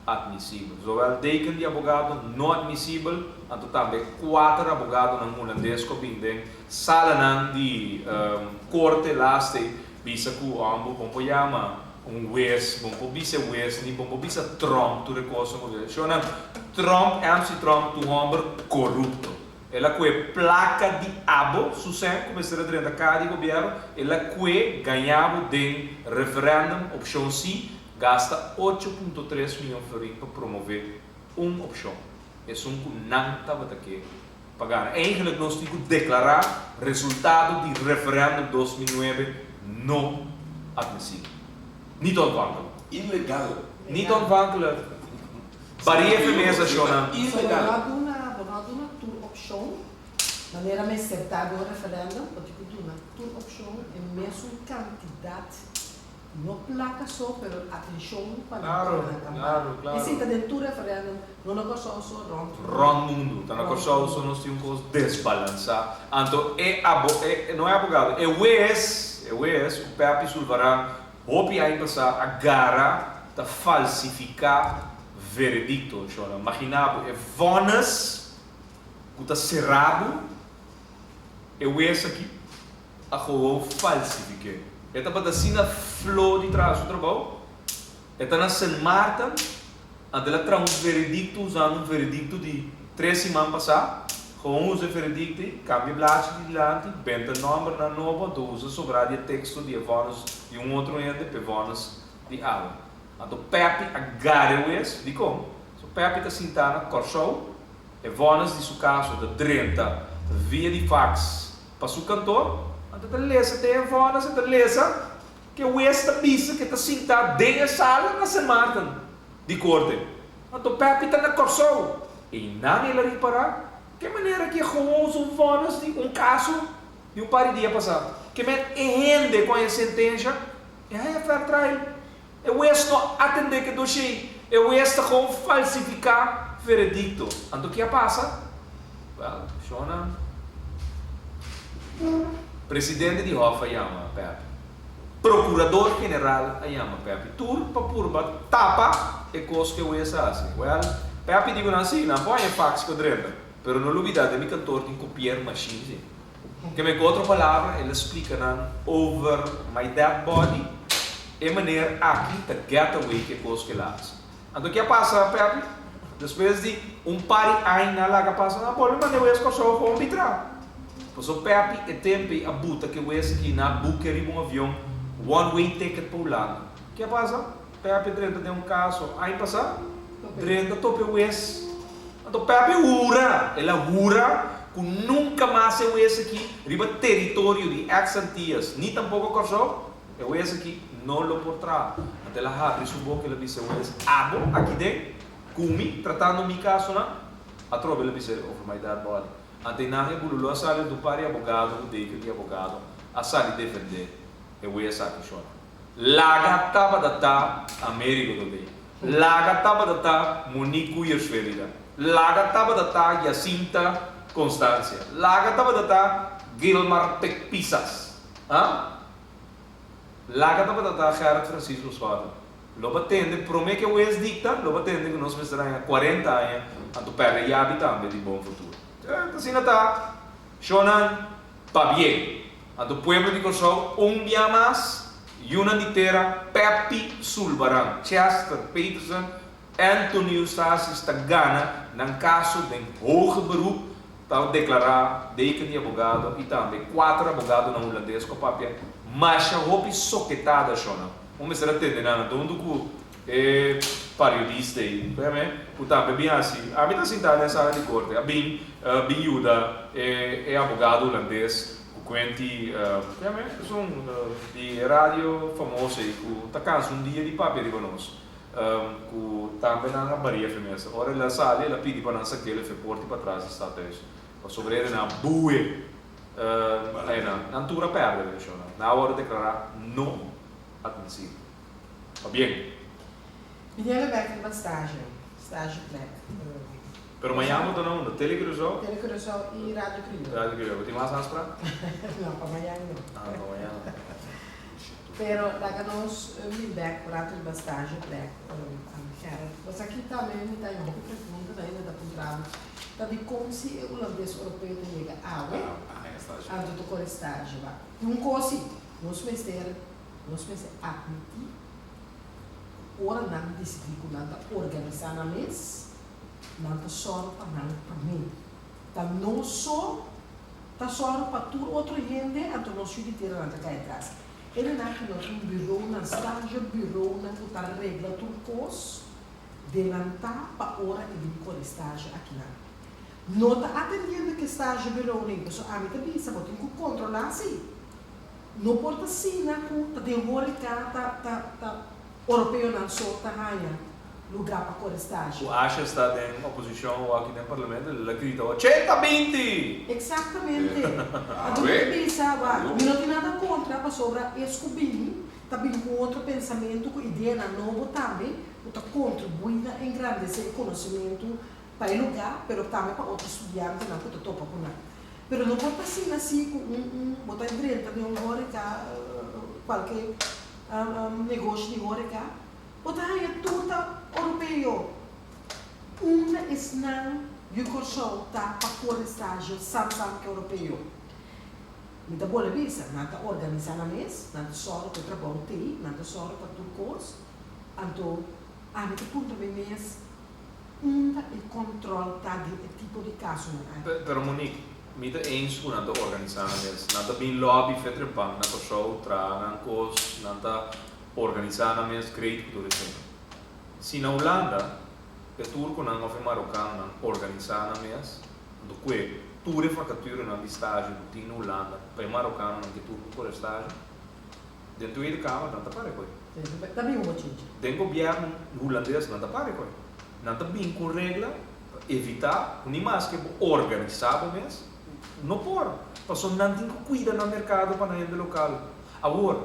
admissível. Zowel teken de advogado não admissível, então também 4 advogados na holandês que bindem sala de corte laste bisa ku ambo pompoyama juez, vice-juez, ni bisa Trump tu recoso mo. Shona Trump, MC Trump tu homem corrupto. Ela que placa de abo, sucede como será dentro da casa de governo, ela que ganhava de referendum opção C, gasta 8,3 milhões de euros para promover uma opção. É que não estava aqui pagar. Eigenlijk nós temos que declarar resultado de referendum 2009 não admissível. Niet ontvankelijk. Ilegal. Niet ontvankelijk. Barrière vermesa, Shona. Ilegal. Vooral doen tour option, wanneer men acertar o referendum, pode que uma tour option é mesmo candidato, não placa só, pero atenção para Claro, claro. E se dentro do referendum, não é só Rond mundo, tá na corção só nós temos que desbalançar. Então não é abogado, é o Pepe Sulvarán, hope aí passar agarra a falsificar veredicto, Shona. Imaginava é vonas que está cerrado, eu esse aqui a rua falsifiquei. Eta para assim na flor de trás do trabalho, eta na San Marta, ante ela traz um veredicto usando um veredicto de 3 semanas passar, com usa veredicto, cambia blast de diante, benta número na nova, tu usa sobrar de texto de vonas de outro ente, de vonas de água. Então Pepe agarra esse, de como? So Pepe está sentado na corção, e vonas de seu caso de 30 via de fax para o cantor, então ele tem vonas, então ele que o esta bisa que está sentado dentro da sala na semana de corte. Então Pepe está na corção e não ele reparar que maneira que roubou vonas de caso de par de dia passado. Que me rende com a sentença e aí é para trás. Eu estou atender que dossiê, eu estou com falsificar veredicto. Então o que passa? Well, Shona, presidente de Hofa chama Pepe, procurador general chama Pepe, tudo para purba tapa e coisa que eu estou assim. Well, Pepe digo assim, não põe fax com drena, pero não olvidar de mi cantor tem copiar machine. Que me outra palavra ele explica não over my dead body e maneira aqui te get away que coisa que lá. Então o que passa Pepe? Depois de par de anos lá que passa na bola, mas eu estou só com arbitrar. Pois o Pepe é tempo a buta que eu estou aqui na buca de avião one way ticket para o lado. O que passa? Pepe dentro de caso aí passa dentro do topo eu estou. Então Pepe ele jura que nunca mais eu estou aqui riba território de ex-antias, nem tampouco corso, eu estou aqui não lo por trás. Até lá abre sua boca e ele diz eu estou aqui dentro. Kumi, tratando mi caso na, a trova ele disse over my dead body. Ante na rebulou a sala do pari abogado, de abogado, a sala de defender, eu ia sair chora. Laga tava da América do bem. Laga tava da Monico Yersvelida. Laga tava da Jacinta Constância. Laga tava da Gilmar Pecpisas. Laga tava da Gerard Francisco Swada. Lo batende, promete que o ex-dicta, lo batende que nós estaremos 40 anos, a tu perde e habitamos de bom futuro. Então, assim está, Shonan, para bem. A tu pueblo de Kosovo, dia mais, e uma inteira, Pepe Sulvarán, Chester Peterson, Antonio Stassi, está gana, num caso de hoge beroep, para declarar de advogado, e também 4 advogados na holandês com papel, mas a roupa soquetada, Shonan. Vamos estar atendendo, então, que periodista aí, portanto, bem assim, a minha sentada nessa área de corte, a bem viúva, é advogado holandês, o quente, de rádio famoso, que está cansado dia de papel de conosco, que também na Maria Femesa, ora ela sai, ela pede para nós aquele reporte para trás da estratégia, sobre ele na bué, na altura perde, na hora de declarar não admissível. Está bem? Veniamo back para estágio black. Pero Miami tá não, da Telecruzão. Telecruzão e Rádio Crioulo. Rádio Crioulo. Tem mais nas pra? Não, para Miami não. Ah, para Miami. Pero lá nós me back para a estágio black. Mas aqui também está em pouco profundo, ainda da contrada. Tá de como se o holandês europeu chega estágio. antes do cor estágio. Coisa, nós pensamos admitir, ora não decidir que não organizar na mesa, não só para mim. Tá não só para tu outra gente, então nós judiciário não cai atrás. Ele não que nós um bureau, um estágio bureau, não botar regra tudo coisa, delantar para hora e vir com estágio aqui não. Não está atendendo que estágio bureau nem pessoa, a mim também sabe tem que controlar assim. Não pode assim na conta de hora que tá europeu não só tá ganha lugar para cor estágio. O Asha está em oposição ou aqui no parlamento, ele gritou 80-20! Exatamente. A gente também sabe, não tem nada contra para sobra escobrir, também com outro pensamento, com ideia novo também, para contribuir a engrandecer o conhecimento para o lugar, mas também para outros estudantes não que topa com nada. Mas não pode assim com botar em frente de hora qualquer negócio de hora cá, botar aí tudo europeu. Uma é não e o corso tá para cor estágio sabe que é europeu. Muita boa vista, nada organizar na mesa, nada só para trabalho TI, nada só para tudo coisa. Então, a gente ponto bem mês, e controle tá de tipo de caso. Pero Monique, mita eens ku nanta organizar mes, nanta bin lobby fetre bang na ko show tragan kos, nanta organizar mes great por exemplo. Si na Holanda, é turco não of marocano não organizar mes, do que ture vacature na estágio do na Holanda, para marocano não que turco por estágio. Dentro da Câmara não tá pare coi. Também uma tinha. Dentro do governo holandês não tá pare coi. Não tá bem com regra evitar nem mais que organizar mês não pode porque não tem que cuidar no mercado para ir local agora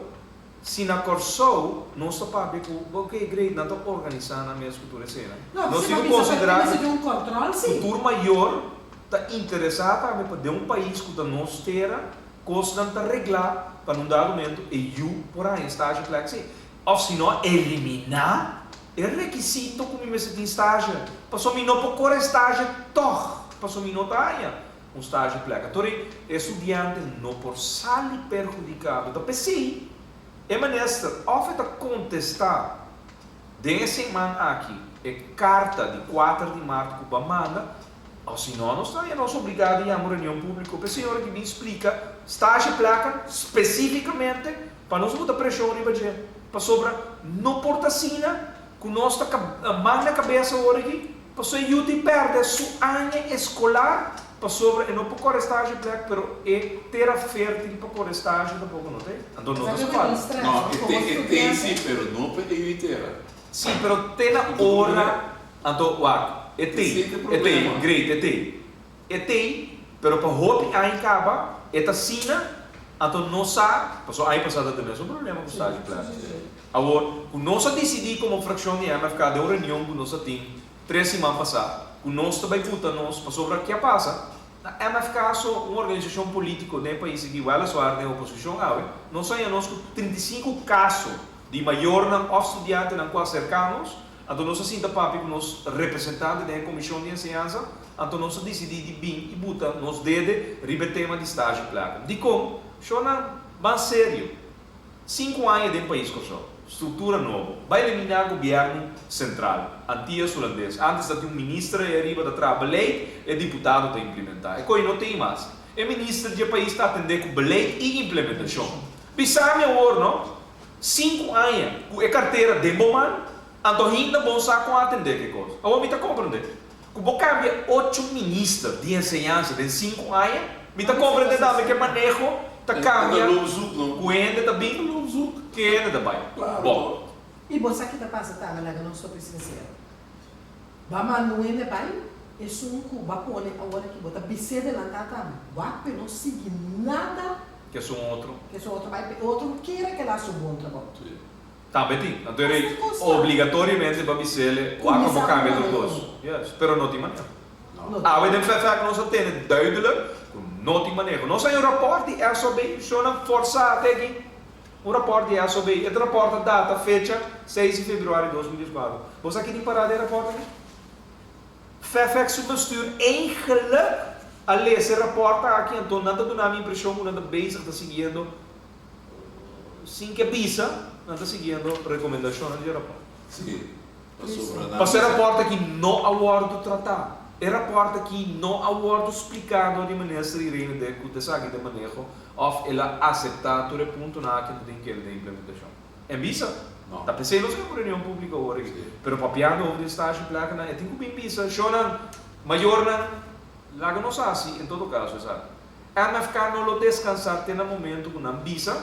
se na Corsou não está para ver que ok great não está organizando a mesma cultura cena nós temos que considerar que um controle sim o futuro maior está interessado para de um país que está nós terá coisa não está reglar para um dado momento e eu por aí estágio flexi ou se não eliminar é requisito como me se tem estágio. Passou me não por cor estágio toch. Passou me não tá um estágio placa. Torre estudante não por sair perjudicado. Então pensei, é manestra, oferta contestar dessa semana aqui é carta de 4 de março que manda. Ou se não, nós estamos obrigados a ir a uma reunião pública. A senhora que me explica estágio placa especificamente para nós botar pressão em budget. Para sobra não porta sina que nós está mais na cabeça hoje, para só eu te perde sua ano escolar, para sobre e não para correr estágio black, pero é ter a fértil para correr estágio da pouco não tem. Então não se fala. Não, tem sim, pero não para evitar. Sim, pero tem na hora, então é tem, great, é tem, pero para hope aí acaba, é ta sina, então não sabe, passou aí passada também é um problema com estágio black. Agora, nós decidimos como fração de MFK de uma reunião que nós tínhamos 3 semanas passadas, que nós também votamos para sobre o que passa. A MFK é uma organização política no país que vai atuar na oposição, nós temos 35 casos de maior estudiante na qual cercamos, então nós assim da papi que nós representantes da comissão de ensinança, então nós decidimos vir e botar nos dedos o tema de estágio claro. De como, chama mais sério, 5 anos de país que estrutura nova, vai eliminar o governo central, antigo holandês. Antes de ter um ministro e arriba da trabalho, é deputado para implementar. E coisa não tem mais. O ministro do país está atendendo com lei e implementação. Pensar agora, não? 5 anos, com a carteira de Boman, então ainda bom saber como atender que coisa. Agora me está compreendendo. Como cambia 8 ministros de ensinança de 5 anos, me está compreendendo que manejo está cambiando. O ende está bem que é da baia. Bom. E você que está passando, tá, galera, não sou presidencial. Vamos não é bai, é só um cuba pone a hora que bota bicê de lantada, vai não seguir nada. Que é só outro. Que é só outro vai, outro queira que lá sou bom trabalho. Também tem. Então, obrigatoriamente, para você, o como cambia do curso. Yes, pero não tem manejo. Ah, we den vaak nog het duidelijk, não tem manejo. Nós temos rapport de SOB, zo'n forçado aqui. Rapport de SOB, het rapport data, fecha 6 de feveruário de 2014. Você aqui tem parado de rapport aqui? Fairfax bestuur eigenlijk a lezen rapport aqui, então nada do nome impressão, nada bezig está seguindo, sem que pisa, nada está seguindo recomendações de rapport. Sim. Mas é rapport aqui não aguardo tratar. É rapport aqui não aguardo explicado de maneira serena de que você sabe de manejo, ou ela aceitar todo ponto na que tem que de implementação. É bisa? Não. Tá pensando que é uma reunião pública hoje, pero papiando over de estágio placa na, é tem que bem bisa, shonan maior na, lá não sabe assim, em todo caso, sabe? A MFK não lo descansar tem no momento com a bisa,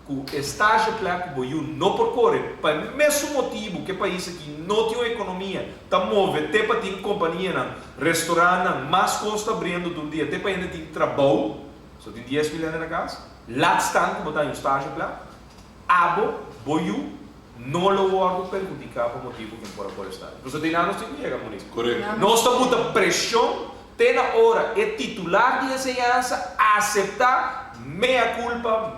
que o estágio placa boiu não por correr, para o mesmo motivo que o país aqui não tem uma economia, tá move, até para ter companhia, na, restaurante, mais costa abrindo do dia, até para ainda ter trabalho, só tem 10 milhões na casa, lá estão como está em estágio placa, abo, boiu, não lo guardo perjudicar por motivo que por agora está. Você tem nada que chega, Monique. Correto. Nós estamos muita pressão, tem na hora é titular de enseñança aceitar meia culpa,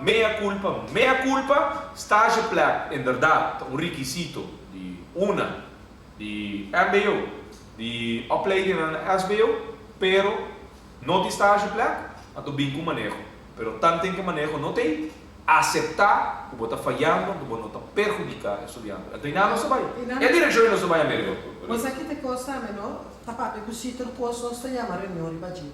estágio placa, em verdade, um requisito de MBO, de opleiding na SBO, pero não de estágio placa, então bem com manejo. Pero tanto tem que manejo não tem. Aceitar que você está falhando, que você não está perjudicando o estudante. Então, nada não se vai. É a direção não se vai a América. Mas aqui te costa, não? Tá para que o sítio possa nós tenha uma reunião de budget.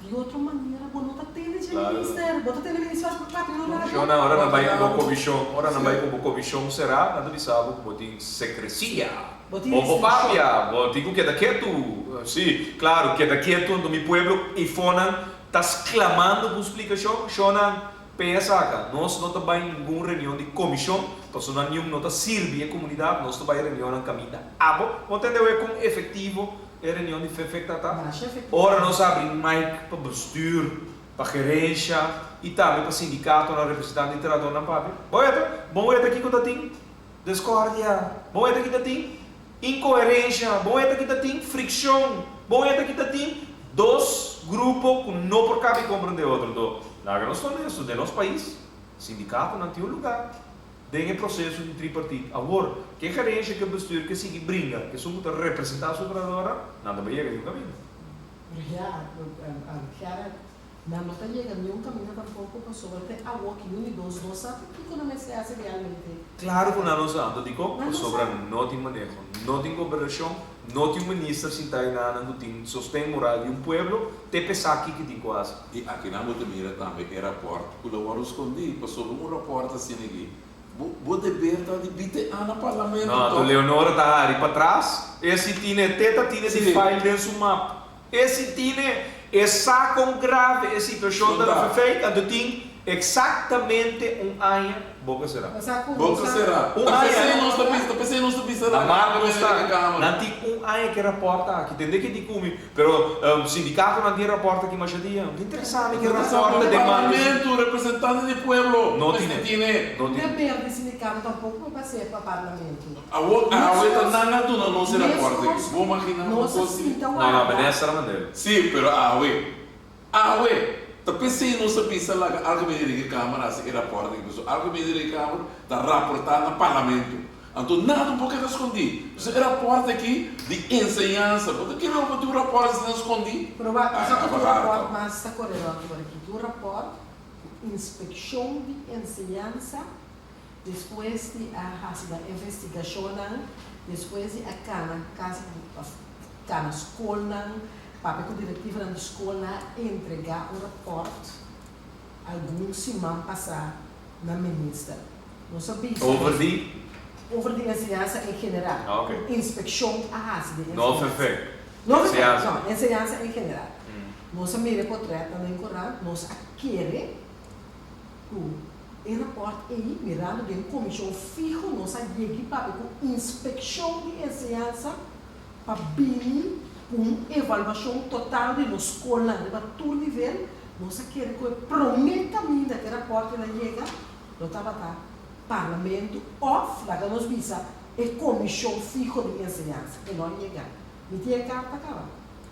De outra maneira, você não está tendo de ministério, você tem ministério para cá, não na hora não vai com a comissão, hora não vai com a comissão será, nada de sabe, você tem secrecia. Ou papia, você tem que quedar quieto. Sim, claro, quedar quieto no meu pueblo e fona, está clamando por explicação, chonan. PSA, nós não trabalhamos em nenhuma reunião de comissão, então não não serve a comunidade, nós trabalhamos em reunião na caminha. Entendeu? É com efetivo, é reunião de FEFEC, ora nós abrimos mic para bestuur, para gerência e também para sindicato, na representante de trabalhador na PAP. Bom é aqui que está tem discórdia, bom é aqui que tem incoerência, bom é aqui que tem fricção, bom é aqui que tem dois grupos que não por cabe compreender outro. Nós estamos nisso, de nosso país, sindicato não tem um lugar, tem processo de tripartite. Agora, que gerência que bestuur que siga brinca, que somos representados sobre agora, nada vai chegar em um caminho. Não está chegando nenhum caminho tampoco para sobre agora que unidos não sabe o que não se faz realmente. Claro que não sabe, digo, sobre não tem manejo, não tem cooperação, não tem ministro sem estar nada, não tem sustento moral de pueblo, tem pensar aqui que tem quase. E aqui na Motamira também é rapport, que eu vou esconder, passou rapport assim aqui. Vou dever de bite no parlamento. Não, a Leonora está ali para trás, esse tinha teta, tinha de file dentro do mapa. Esse tinha saco grave, essa situação da feita, então tem exatamente ano, boca será. Boca será. Pensei não está pensando. Na marca não está. Não tem ano que reporta aqui, tem que ter como, pero o sindicato não tem reporta aqui mais dia. Não interessa que reporta de parlamento, representante do pueblo. Não tem. Não depende do sindicato tampouco para ser para parlamento. A outra não se reporta. Vou imaginar uma coisa. Não, mas essa era a maneira. Sim, pero pensei não sabia se algo me diria que a Câmara se reporta, algo me diria que a Câmara está rapportando no parlamento. Então, nada um pouco escondi. Você reporta aqui de ensinança. Porque que não pode rapporto se não escondi? Provavelmente, só que o rapporto, mas está correndo agora aqui. O rapporto, inspeção de ensinança, depois de a investigação, depois de a cana escola, papel com diretiva da escola entregar o rapporto algum semana passar na ministra. Não sabia. Over de ensinança em geral. Okay. Inspeção a de não perfeito. Não, ensinança em geral. Nós mira portreto não incorrer, nós querer o rapporto aí mirando de comissão fijo, nós aqui para com inspeção de ensinança para bem com avaliação total de nos escola de todo nível, nós queremos que prometa ainda que o rapporto chega, não está batendo. parlamento ou lá que nós visa é comissão fixa de ensinança que não chega. Me tinha carta, cara.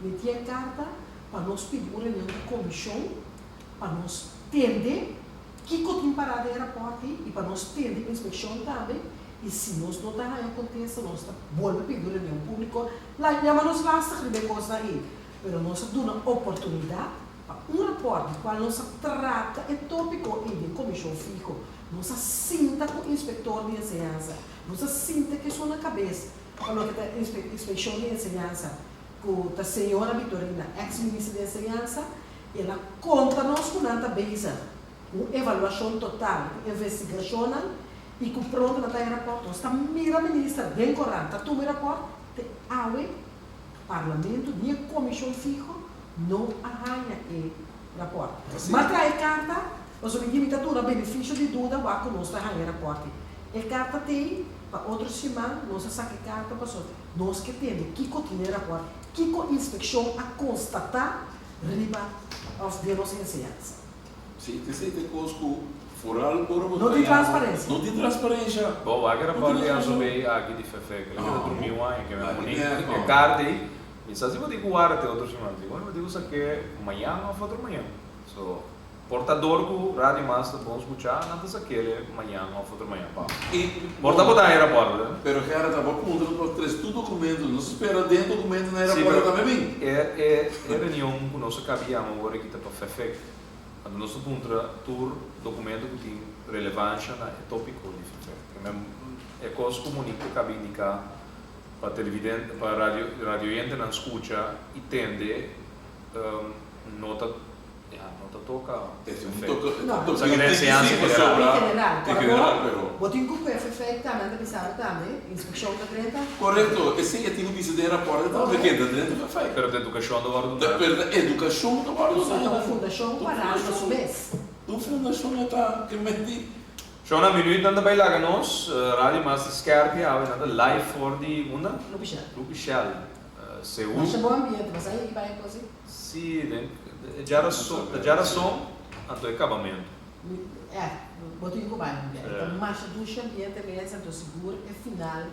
Me tinha carta para nós pedir uma reunião de comissão para nós entender que tem parada no aeroporto e para nós entender a inspeção também. E se nós não está acontece, nós está volta pedir uma reunião pública, lá chamamos lá a escrever coisas aí. Mas nós damos uma oportunidade para um reporte qual nós trata o tópico de comissão fixa. Nós sinta com o inspetor de ensinança, nós sinta que isso na cabeça. Quando a inspeção de ensinança, com a senhora Vitorina, ex-ministra de ensinança, ela conta-nos com a base, com avaliação total, com investigação e com pronto na aeroporto. Está mira ministra, bem corrente, está tu aeroporto, te aue, parlamento, minha comissão fixa, não arranha o rapporto. Mas trai carta, nós vamos limitar tudo a benefício de dúvida, o que nós arranha o rapporto. E carta tem, para outros semana, nós saca carta para nós que temos, que continua o rapporto, que a inspeção a constatar, riba aos de nossa ensinança. Sim, tem coisas que foram por não tem transparência. Não tem transparência. Bom, agora pode assumir aqui de Fefe, que ele dormiu aí, que é bonito, é tarde. E se você vai guardar até outro semana, eu digo isso aqui amanhã ou outro manhã. So, portador do rádio master bom escutar, não tem aquele amanhã ou outro manhã. Porta botar aí a porta. Pero que era estava com tudo documento, não se espera dentro do documento na aeroporto também. É reunião que nós cabíamos agora aqui para Fefe. Quando nós encontramos todo documento que tem relevância no tópico de Fefe. É coisa comunica que cabe indicar para televidente, para radioente não escuta e tende nota toca não, só que nem se anse em general, pero botin que é feito também pensar também, inspeção da treta. Correto, esse é tipo de aeroporto, então porque da dentro vai. Pero de educação do guarda. Da educação do guarda. Então fundação para os mês. Do fundação está que meti. Schon een minuut aan de bijlage nos, Radio Master Scherpje, hebben we live voor die onda? Rupi Shell. Seul. Mas é bom ambiente, mas aí vai assim. Sim, geração, anto acabamento. Botou em cobaia, então mais do ambiente mesmo, então seguro é final.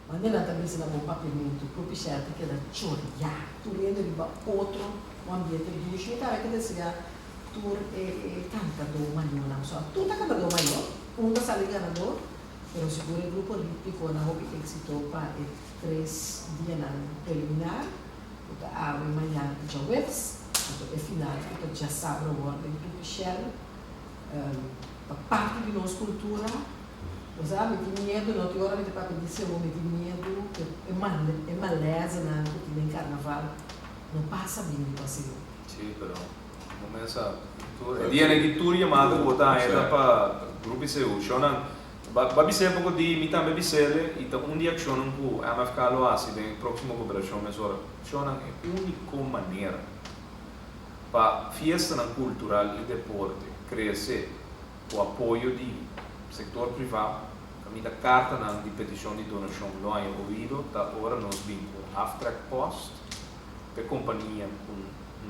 Mas não também se dá um papiamento, Rupi Shell que é choria, tu lendo de outro ambiente do chão, tá que descia, tu é cantador maior, só tu tá cantador maior. Um da sala ganador, pero seguro o grupo olímpico na hobby éxito para 3 dias preliminar, a amanhã já webs, é final, então já sabe o ordem do Michel, a parte de nossa cultura, mas a tem medo, não tem hora de para pedir seu homem tem medo, é maleza na rotina em carnaval, não passa bem o passeio. Sim, pero não pensa, dia que tu chamado botar para grupo seu, shonan, babi se pouco de mita babi sele, então dia que shonan ku, a ficar lo assim, tem próximo cooperação, mas ora, shonan é única maneira para fiesta cultural e deporte crescer o apoio de setor privado, a carta de petição de donação não é ouvido, tá agora nós vimos Aftrack Post, que companhia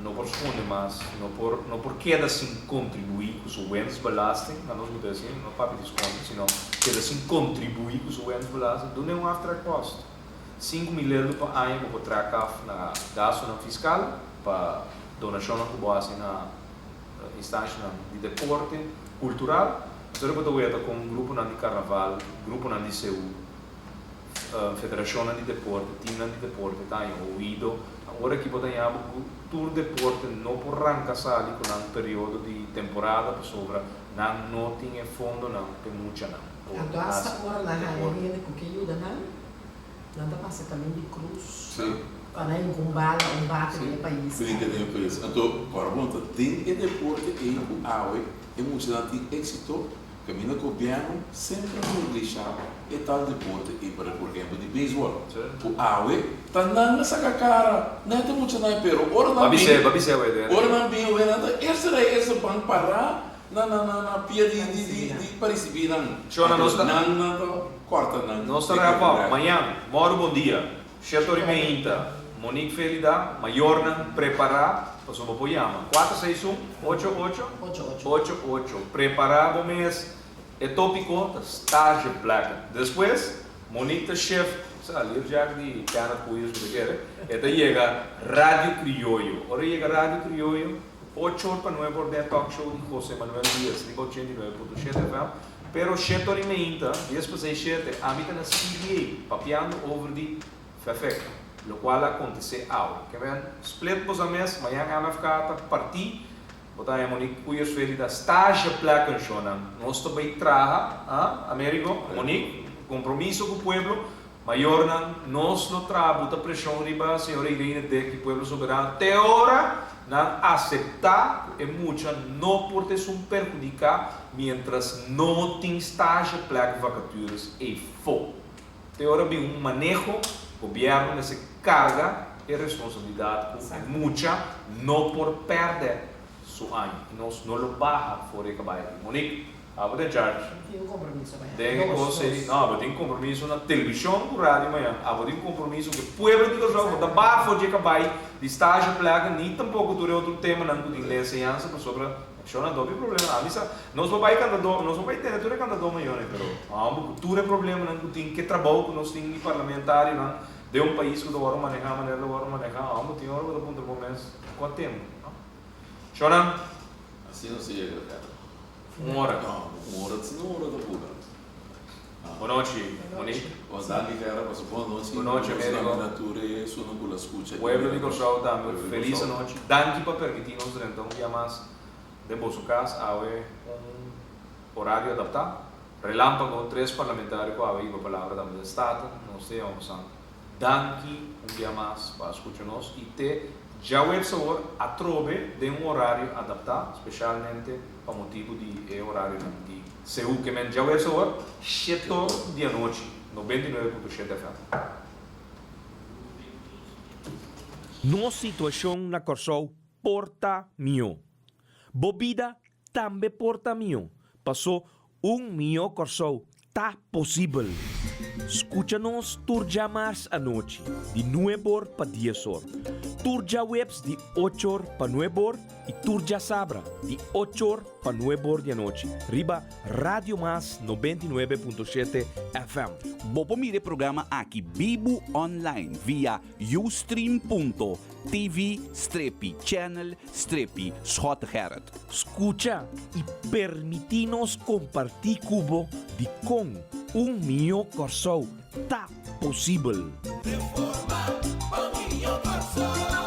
não corresponde mais, não por queda sem contribuir com o entes belasting, não nos muda assim, não para desconto, senão queda sem contribuir com o entes belasting, do um Aftrack Post. 5 mil euros para ano para tracar na gasto na fiscal, para donação na cubase na instância de deporte cultural, então eu estou com um grupo de carnaval, grupo de CEU, federação de deporte, time de deporte, está ouvido. Agora que podemos o tour deporte não por arrancar ali com um período de temporada para sobre não tinha fundo não tem muita não. Então hasta agora na rainha com que ajuda não dá passa também de cruz. Sim. Para encombala bate no país. Brincadeira com isso. Então, agora bom, tem o deporte e o AUE é muito de êxito. Caminho com o governo sempre não deixar e tal deporte e por exemplo de beisebol. O AUE está dando essa cara, não tem muito não pero ora não bem. Babise o ideia. Ora não bem o nada. Esse banco parar na pia de Paris não. Chona nós não corta não. Nós trabalhamos amanhã, moro bom dia. Chefe Meinta, Monique Felida, Maiorna, preparar, posso apoiar, 461 88 88. Preparar o mês, é tópico da estágio placa. Depois, Monique chef, ali já de cana com isso que quer, chega Rádio Criollo. Ora chega Rádio Criollo, 8 horas para 9 horas de talk show de José Manuel Dias, de 89.7 FM. Pero 7 horas e meia, depois de 7, a mim na CBA, papiando over de Fefec, o qual acontece agora. Que vem, split pos a mês, amanhã a ficar partir, botar a Monique cuias feliz da estágio placa chona. Nós também traga, Américo, Monique, compromisso com o pueblo, maior nós lo traga, bota pressão riba, senhora Irene de que o pueblo soberano, até hora, não aceitar e muita não pode se perjudicar, mientras não tem estágio placa vacaturas e fogo. Até hora vi manejo, governo nessa carga e responsabilidade com muita, não por perder seu ano. Nós não lo barra fora que vai. Monique, abo de charge. Tem compromisso amanhã. Tem compromisso na televisão, no rádio amanhã. Abo tem compromisso que o povo de Kosovo, da barra fora que vai, de estágio plaga, nem tampouco durante outro tema, não tem licença, mas sobre não há problema. A missa, nós vamos ter tudo candidato maior, pero tudo problema, não tem que trabalho que nós temos parlamentário, não de país que do hora manejar, vamos ter hora do ponto do mês, quanto tempo? Choram? Assim não se chega, cara. Uma hora. Não, uma hora da pura. Boa noite, Monique. Boa noite, cara. Boa noite. Boa noite, Américo. Natura sono con la scuccia. Pueblo de Kosovo, feliz noite. Danke para permitir-nos então dia mais de vosso caso, há horário adaptado. Relâmpago, 3 parlamentares com a palavra da Estado, nós temos danke dia mais para escutar-nos e ter já o sabor a trove de horário adaptado, especialmente para motivo de horário de CEU, que já o sabor 7 da noite, 99.7 FM. Nossa situação na Kosovo porta mio. Bobida também porta mio. Passou mio Kosovo. Tá possível. Escucha-nos turja mais à noite, de 9 horas para 10 horas. Turja webs de 8 horas para 9 horas e turja sabra de 8 horas para 9 horas da noite. Riba Rádio Mas 99.7 FM. Bopo mire programa aqui Bibo Online via ustream.tv/channel/Schotgerrit. Escucha e permite-nos compartilhar cubo de com mio Kosovo. Tá possível. De forma, o mio Kosovo.